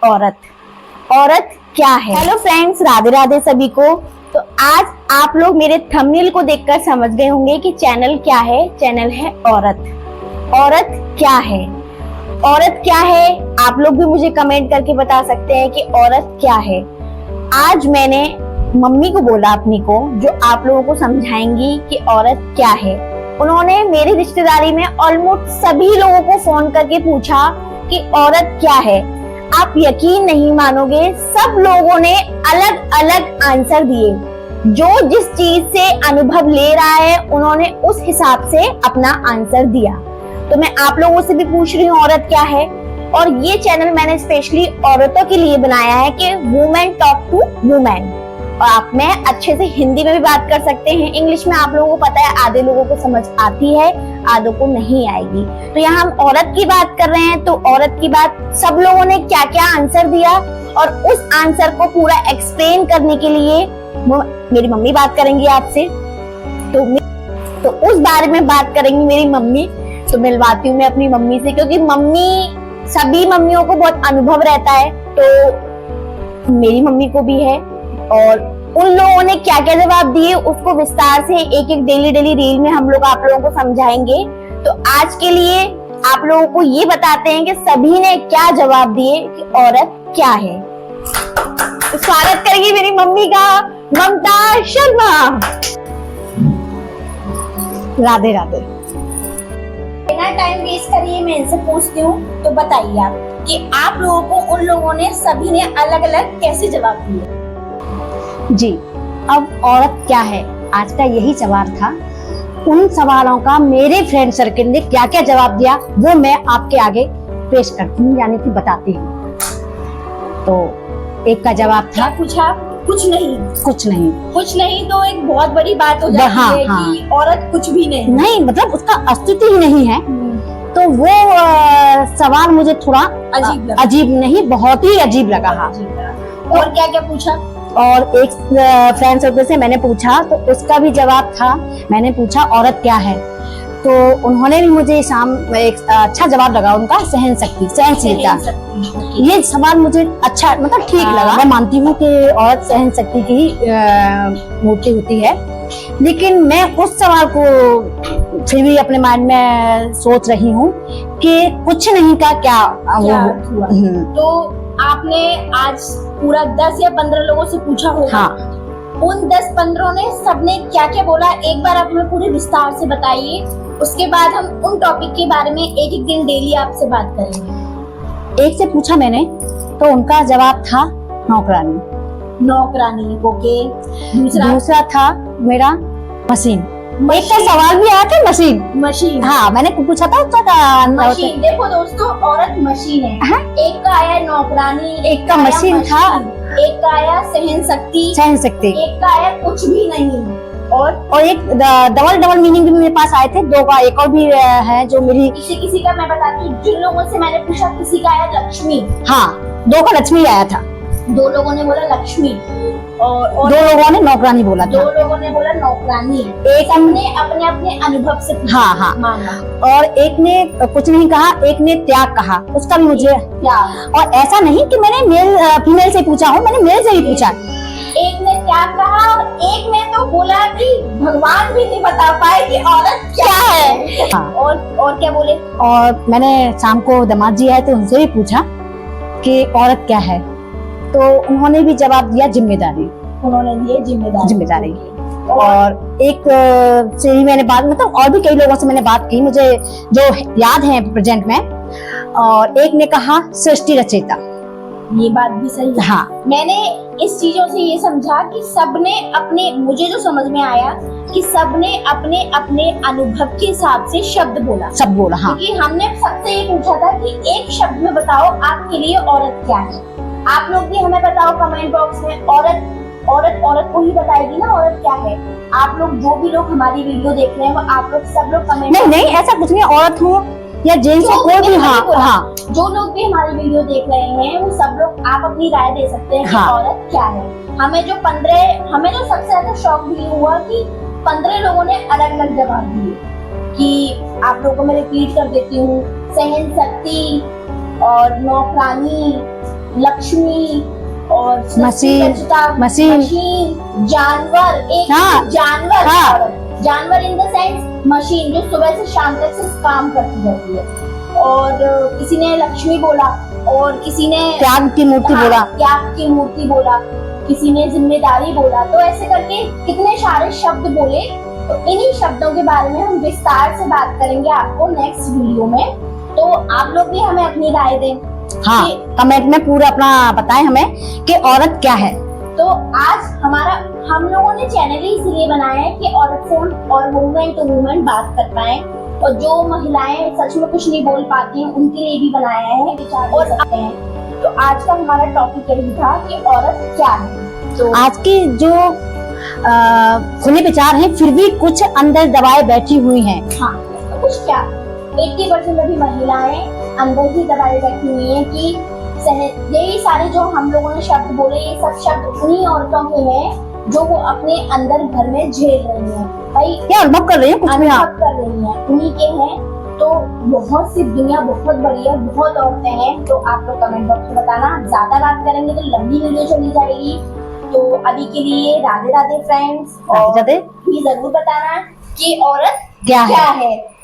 औरत। औरत क्या है? हेलो फ्रेंड्स, राधे राधे सभी को। तो आज आप लोग मेरे थंबनेल को देखकर समझ गए होंगे कि चैनल क्या है। चैनल है औरत। औरत क्या है? औरत क्या है? आप लोग भी मुझे कमेंट करके बता सकते हैं कि औरत क्या है। आज मैंने मम्मी को बोला अपनी को, जो आप लोगों को समझाएंगी कि औरत क्या है। उन्होंने मेरी रिश्तेदारी में ऑलमोस्ट सभी लोगों को फोन करके पूछा कि औरत क्या है। आप यकीन नहीं मानोगे, सब लोगों ने अलग अलग आंसर दिए। जो जिस चीज से अनुभव ले रहा है उन्होंने उस हिसाब से अपना आंसर दिया। तो मैं आप लोगों से भी पूछ रही हूँ औरत क्या है। और ये चैनल मैंने स्पेशली औरतों के लिए बनाया है कि वुमेन टॉक टू वुमेन। और आप मैं अच्छे से हिंदी में भी बात कर सकते हैं, इंग्लिश में आप लोगों को पता है आधे लोगों को समझ आती है, आधों को नहीं आएगी। तो यहाँ हम औरत की बात कर रहे हैं, तो औरत की बात सब लोगों ने क्या क्या आंसर दिया और उस आंसर को पूरा एक्सप्लेन करने के लिए मेरी मम्मी बात करेंगी आपसे। तो उस बारे में बात करेंगी मेरी मम्मी। तो मिलवाती हूँ मैं अपनी मम्मी से, क्योंकि मम्मी, सभी मम्मियों को बहुत अनुभव रहता है, तो मेरी मम्मी को भी है। और उन लोगों ने क्या क्या जवाब दिए उसको विस्तार से एक एक डेली रील में हम लोग आप लोगों को समझाएंगे। तो आज के लिए आप लोगों को ये बताते हैं कि सभी ने क्या जवाब दिए कि औरत क्या है। तो स्वागत करेंगी मेरी मम्मी का, ममता शर्मा। राधे राधे। बिना टाइम वेस्ट करिए मैं इनसे पूछती हूँ, तो बताइए आप कि आप लोगों को उन लोगों ने सभी ने अलग अलग कैसे जवाब दिए। जी, अब औरत क्या है, आज का यही सवाल था। उन सवालों का मेरे फ्रेंड सर्कल ने क्या क्या जवाब दिया वो मैं आपके आगे पेश करती हूँ, यानी कि बताती हूँ। तो एक का जवाब था, पूछा कुछ नहीं। कुछ नहीं। कुछ नहीं तो एक बहुत बड़ी बात हो जाती है कि औरत कुछ भी नहीं, मतलब उसका अस्तित्व ही नहीं है। तो वो सवाल मुझे थोड़ा अजीब नहीं, बहुत ही अजीब लगा। और क्या क्या पूछा? और एक फ्रेंड सर्कल से मैंने पूछा तो उसका भी जवाब था, मैंने पूछा औरत क्या है, तो उन्होंने भी मुझे एक अच्छा जवाब लगा उनका, सहन शक्ति, सहनशीलता। ये सवाल मुझे अच्छा, मतलब ठीक लगा। मैं मानती हूँ कि औरत सहन शक्ति की मूर्ति होती है, लेकिन मैं उस सवाल को फिर भी अपने माइंड में सोच रही हूँ कि कुछ नहीं का क्या हुआ। तो आपने आज पूरा 10 या 15 लोगों से पूछा होगा। हाँ। उन 10-15 ने सबने क्या क्या बोला, एक बार आप हमें पूरे विस्तार से बताइए। उसके बाद हम उन टॉपिक के बारे में एक एक दिन डेली आपसे बात करेंगे। एक से पूछा मैंने तो उनका जवाब था नौकरानी। नौकरानी, ओके। दूसरा था मेरा मशीन। एक का सवाल भी आया था मशीन। मशीन, हाँ, मैंने पूछा था उसका मशीन। देखो दोस्तों, औरत मशीन है। हाँ? एक का आया नौकरानी, एक का मशीन था, एक का आया सहन शक्ति, एक का आया कुछ भी नहीं। और एक डबल मीनिंग भी मेरे पास आए थे, दो का एक और भी है जो मेरी किसी का मैं बताती हूँ। जिन लोगों से मैंने पूछा, किसी का आया लक्ष्मी। हाँ, दो का लक्ष्मी आया था। 2 लोगों ने बोला लक्ष्मी और 2 लोगों ने नौकरानी बोला था। 2 लोगों ने बोला नौकरानी। एक हमने अपने अपने अनुभव से हाँ माना। और एक ने कुछ नहीं कहा, एक ने त्याग कहा, उसका भी मुझे त्याग। और ऐसा नहीं कि मैंने फीमेल से पूछा हो, मैंने मेल से ही पूछा। एक ने त्याग कहा और एक ने तो बोला कि भगवान भी नहीं बता पाए कि औरत क्या है। हाँ। और क्या बोले? और मैंने शाम को दामाद जी आए थे, उनसे भी पूछा कि औरत क्या है, तो उन्होंने भी जवाब दिया जिम्मेदारी। उन्होंने दिए जिम्मेदारी। और एक से ही मैंने बात, मतलब और भी कई लोगों से मैंने बात की, मुझे जो याद है प्रेजेंट में। और एक ने कहा सृष्टि रचयिता। ये बात भी सही है। हाँ। मैंने इस चीजों से ये समझा कि सबने अपने, मुझे जो समझ में आया कि सबने अपने अपने अनुभव के हिसाब से शब्द बोला। हाँ। क्योंकि हमने सबसे ये पूछा था कि एक शब्द में बताओ आपके लिए औरत क्या है। आप लोग भी हमें बताओ कमेंट बॉक्स में, औरत को ही बताएगी ना औरत क्या है। आप लोग जो भी लोग हमारी वीडियो देख रहे हैं वो आप लोग सब लोग कमेंट। नहीं, ऐसा कुछ नहीं, औरत हो या जेंट्स हो, कोई भी। हाँ, जो लोग भी हमारी वीडियो देख रहे हैं वो सब लोग आप अपनी राय दे सकते हैं कि औरत क्या है। हमें जो सबसे ज्यादा शौक भी हुआ कि 15 लोगों ने अलग अलग जवाब दिए। कि आप लोगों को मैं रिपीट कर देती हूँ, सहन शक्ति और नौकरानी लक्ष्मी और मशीन, मशीन, मशीन। जानवर, एक हाँ, जानवर, हाँ। औरत। जानवर इन द सेंस मशीन जो सुबह से शाम तक सिर्फ काम करती रहती है। और किसी ने लक्ष्मी बोला, और किसी ने त्याग की मूर्ति हाँ, बोला। त्याग की मूर्ति बोला, किसी ने जिम्मेदारी बोला। तो ऐसे करके कितने सारे शब्द बोले। तो इन्हीं शब्दों के बारे में हम विस्तार से बात करेंगे आपको नेक्स्ट वीडियो में। तो आप लोग भी हमें अपनी राय दें। हाँ, कमेंट में पूरा अपना बताएं हमें कि औरत क्या है। तो आज हम लोगों ने चैनल ही इसलिए बनाया है कि औरत से हम और वुमेन टू वुमेन बात कर पाए, और जो महिलाएं सच में कुछ नहीं बोल पाती हैं उनके लिए भी बनाया है, विचार और सकते हैं। तो आज का हमारा टॉपिक यही था कि औरत क्या है। तो आज के जो खुले विचार हैं फिर भी कुछ अंदर दबाए बैठी हुई हैं। हाँ, तो कुछ क्या 80% अभी महिलाएं अंदर ही दबाई बैठी हुई हैं कि यही सारे जो हम लोगों ने शब्द बोले, ये सब शब्द उन्हीं औरतों के हैं जो वो अपने अंदर घर में झेल रही हैं। भाई क्या अनुभव कर रही है कुछ भी। हाँ, अनुभव कर रही हैं, उन्हीं के हैं। तो बहुत सी दुनिया बहुत बड़ी है, बहुत औरतें हैं। तो आप लोग कमेंट बॉक्स में बताना। ज्यादा बात करेंगे तो लंबी वीडियो चली जाएगी। तो अभी के लिए राधे राधे फ्रेंड्स, और राधे। भी जरूर बताना कि औरत क्या क्या है।